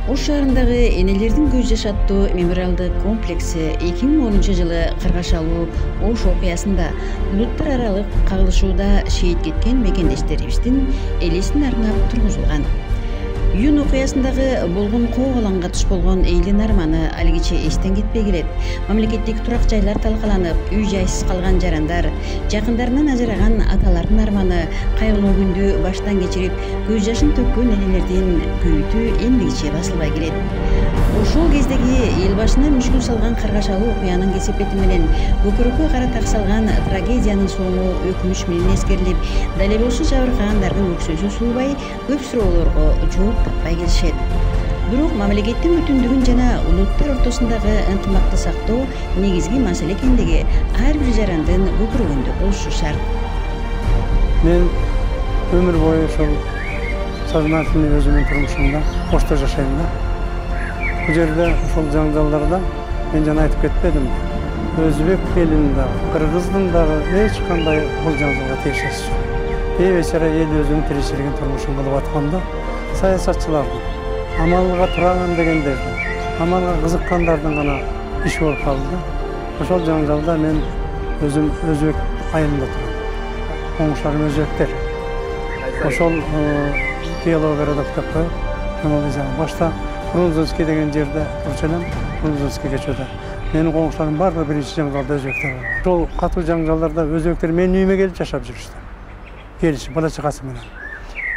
Ош шаарындагы энелердин көз жаш аттуу мемориалдык комплекси 2010-жылы кыргашалуу Ош окуясында улуттар аралык кагылышууда шейит кеткен мекендештерибиздин элесин арнап тургузулган. Июнь окуясындагы болгон коогаланга туш болгон элдин арманы алигиче эстен кетпей келет. Мамлекеттик турак жайлар талкаланып, үй жайсыз калган жарандар, жакындарынан ажыраган аталардын арманы кайгылуу күндү баштан кечирип, көз жашын төккөн энелердин күйүтү эмгиче басылбай келет. Ошол кездеги эл башына мүшкүл салган кыргашалуу окуянын кесепети менен көкүрөккө кара так салган трагедиянын соңу өкүнүч менен эскерилип, дал эле ушул жабыркагандардын өксөсү суубай, көп суроолорго жооп таппай келишет. Бирок мамлекеттин бүтүндүгүн жана улуттар ортосундагы ынтымакты сактоо негизги маселе экендиги ар бир жарандын көкүрөгүндө болушу шарт. Мен өмүр бою ошол сознательный өзүмдүн турмушумда Ошто жашайм да. Бул жерде ошол жаңжалдарда мен жана айтып кетпедим. Өзбек элинин дагы, кыргыздын дагы эч кандай бул жаңжалга тиешеси жок. Бейбечара эл өзүнүн тиричилигин турмушун кылып атканда саясатчылардын, амалга тураган дегендердин, амалга кызыккандардын гана иши болуп калды. Ошол жаңжалда мен өзүм өзбек айылында турам. Коңшуларым өзбектер. Ошол диалогдорду деп коюп, башта Фрунзенский деген жерде турчу элем, Фрунзенский көчөдө. Менин коңшуларым баардыгы биринчи жаңжалда өзбектер болгон. Ошол катуу жаңжалдарда өзбектер менин үйүмө келип жашап жүрүштү. Келишип, бала чакасы менен.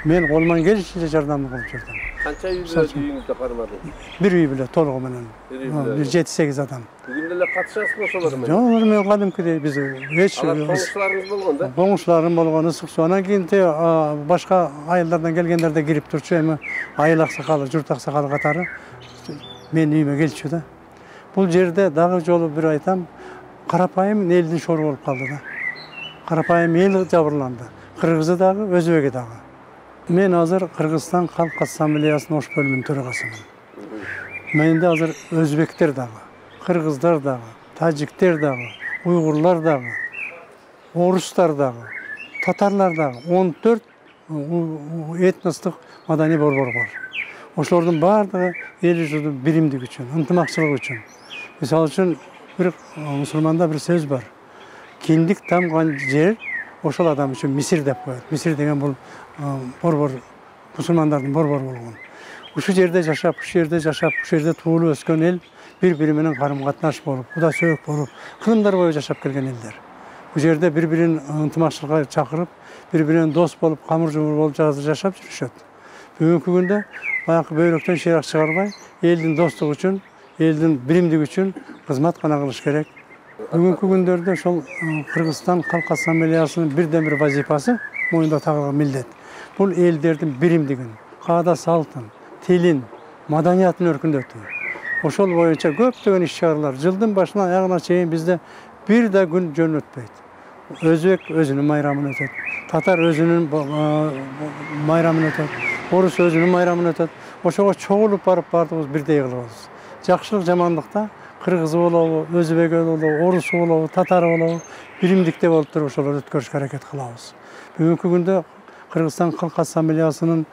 Мен колуман келишинче жардам кылып жүрдүм. Канча үйүңүздө кармадыңыз? Бир үй биле толугу менен. 7-8 адам. Бүгүн деле катышасызбы ошолор менен? Жок, алар менен кадимкидей биз эч коңшуларыңыз болгон да? Коңшуларым болгон, ысык суу. Анан кийин башка айылдардан келгендер да кирип турчу, эми айыл аксакалы, журт аксакалы катары менин үйүмө келчү да. Бул жерде дагы жолу бир айтам, карапайым элдин шору болуп калды да. Карапайым эл жабырланды. Кыргызы дагы, өзбеги дагы. Мен азыр Кыргызстан Халк Ассамблеясынын Ош бөлүмүнүн төрагасымын. Менде азыр өзбектер дагы, кыргыздар дагы, тажиктер дагы, уйгурлар дагы, орустар дагы, татарлар дагы 14 этностук маданий борбор бар. Ошолордун баардыгы эл журттун биримдиги үчүн, ынтымакчылык үчүн. Мисалы үчүн бир мусулманда бир сөз бар. Киндик тамган жер ошол адам үчүн Мисир деп коет. Мисир деген бул борбор, мусулмандардын борбору болгон. Ушул жерде жашап, ушул жерде туулуп өскөн эл бири-бири менен карым-катнаш болуп, куда сөөк болуп, кылымдар бою жашап келген элдер. Бул жерде бири-бирин ынтымакчылыкка чакырып, бири-биринен дос болуп, камыр-жумур болуп жашап жүрүшөт. Бүгүнкү күндө баягы бөйрөктөн шыйрак чыгарбай, элдин достугу үчүн, элдин биримдиги үчүн кызмат гана кылыш керек. Бүгүнкү күндөрдө ошол Кыргызстан Халк Ассамблеясынын бирден бир вазифасы моюнда тагылган милдет. Бул элдердин биримдигин, каада салтын, тилин, маданиятын өркүндөтүү. Ошол боюнча көптөгөн иш-чаралар жылдын башынан аягына чейин бизде бир да күн жөн өтпөйт. Өзбек өзүнүн майрамын өтөт, татар өзүнүн майрамын өтөт, орус өзүнүн майрамын өтөт. Ошого чогулуп барып баардыгыбыз бирдей кылабыз. Жакшылык жамандыкта кыргызы болобу, өзбеги болобу, орусу болобу, татары болобу, биримдикте болуп туруп ошолорду өткөрүшкө аракет кылабыз. Бүгүнкү күндө Кыргызстан Халк Ассамблеясынын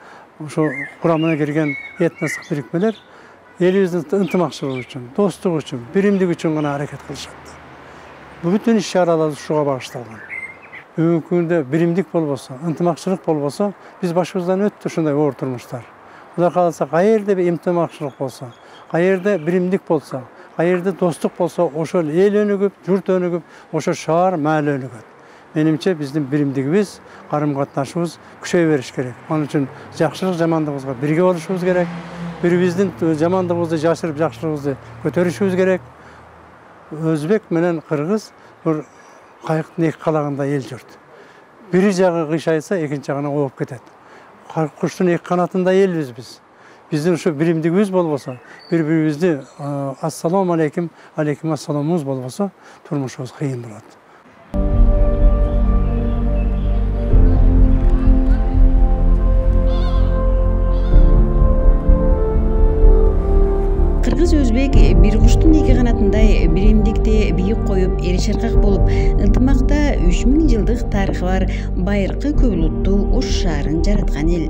ошо курамына кирген этностук бирикмелер элибиздин ынтымакчылыгы үчүн, достугу үчүн, биримдиги үчүн гана аракет кылышат. Бүтүн иш-чаралар ушуга багышталган. Бүгүнкү күндө биримдик болбосо, ынтымакчылык болбосо, биз башыбыздан өттү ушундай оор турмуштар. Кудай кааласа, каерде бир ынтымакчылык болсо, каерде биримдик болсо, каерде достук болсо, ошол эл өнүгүп, журт өнүгүп, ошо шаар, маале өнүгөт. Менимче биздин биримдигибиз, карым-катнашыбыз күчөй бериш керек. Анын үчүн жакшылык жамандыгыбызга бирге болушубуз керек. Бирибиздин жамандыгыбызды жашырып, жакшылыгыбызды көтөрүшүбүз керек. Өзбек менен кыргыз бир кайыктын эки калагында эл журт. Бири жагы кыйшайса, экинчи жагына ооп кетет. Куштун эки канатында элбиз биз. Биздин ушу биримдигибиз болбосо, бири-бирибизди ассалому алейкум, алейкум ассаламыбыз болбосо, турмушубуз кыйын болот. Кыргыз Өзбек бир куштун эки канатындай биримдикти бийик коюп, эри чаркак болуп, ынтымакта 3000 жылдык тарыхы бар байыркы көп улуттуу Ош шаарын жараткан эл.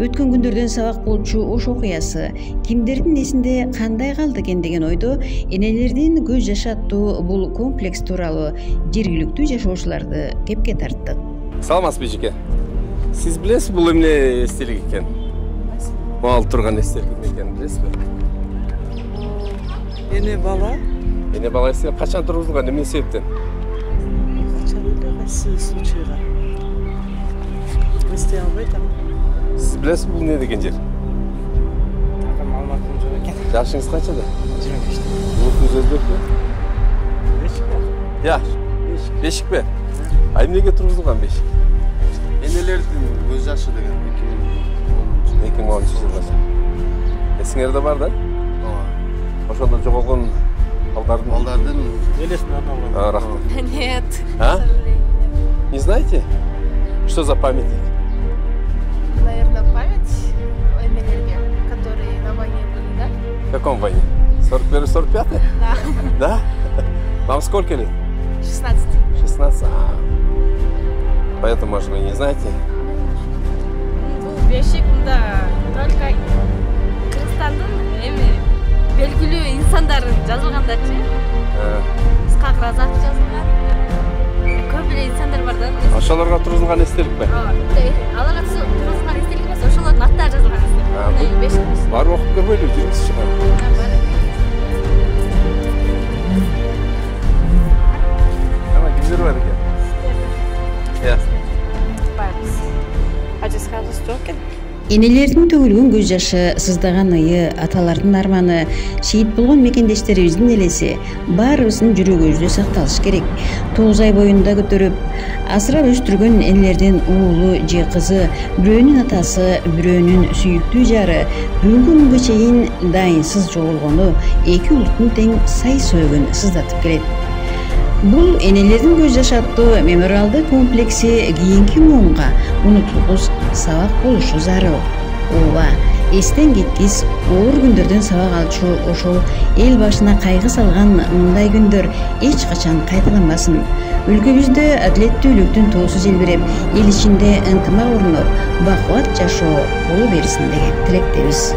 Өткөн күндөрдөн сабак болчу Ош окуясы кимдердин эсинде кандай калды экен деген ойдо энелердин көз жашы аттуу бул комплекс тууралуу жергиликтүү жашоочуларды кепке тарттык. Саламатсызбы эжеке? Сиз билесиз бул эмне эстелик экен? Мал турган эстелик экенин билесизби? Эне бала эстелик качан тургузулган, эмне себептен? Качан эле кайсы случайга. Эстей албайт ам. Сиз билесизби бул эмне деген жер? Такыр маалыматым жок экен. Жашыңыз канчада? 25. Улутуңуз өзбекпи? Бешик. Я. Бешикпи? А эмнеге тургузулган бешик? Энелердин көз жашы деген 2010 жылда. Эсиңерде бар да? Ошондо жоголгон балдардын Элесин арналган. рахмат. Нет. А? Не знаете? Что за памятник? Наверное, память о энергии, которые на войне были, да? В каком войне? 41-45? Да. Да? Вам сколько лет? 16. 16. Поэтому, может, вы не знаете? Бул бешик мында только Кыргызстандын белгилүү инсандары жазылгандарчы. Исхак Разак жазылган. Көп эле инсандар бар да. Ошолорго тургузулган эстеликпи? Аларга тургузулган эстелик эмес, ошолордун аттары жазылган эстелик. Бешик. Барып окуп көрбөйлүбү, жүрүңүз чыгар. Ана кимдер бар экен? Ясно. Ажысканыбыз жок экен. Энелердин төгүлгөн көз жашы, сыздаган ыйы, аталардын арманы, шейит болгон мекендештерибиздин элеси баарыбыздын жүрөгүбүздө сакталыш керек. 9 ай боюнда көтөрүп, асырап өстүргөн энелердин уулу же кызы, бирөөнүн атасы, бирөөнүн сүйүктүү жары бүгүнкү күнгө чейин дайынсыз жоголгону эки улуттун тең сай сөөгүн сыздатып келет. Бул энелердин көз жашы аттуу мемориалдык комплекси кийинки муунга унутулгус сабак болушу зарыл. Ооба, эстен кеткис оор күндөрдөн сабак алчу ошол эл башына кайгы салган мындай күндөр эч качан кайталанбасын. Өлкөбүздө адилеттүүлүктүн туусу желбиреп, эл ичинде ынтымак орноп, бакубат жашоо боло берсин деген тилектебиз.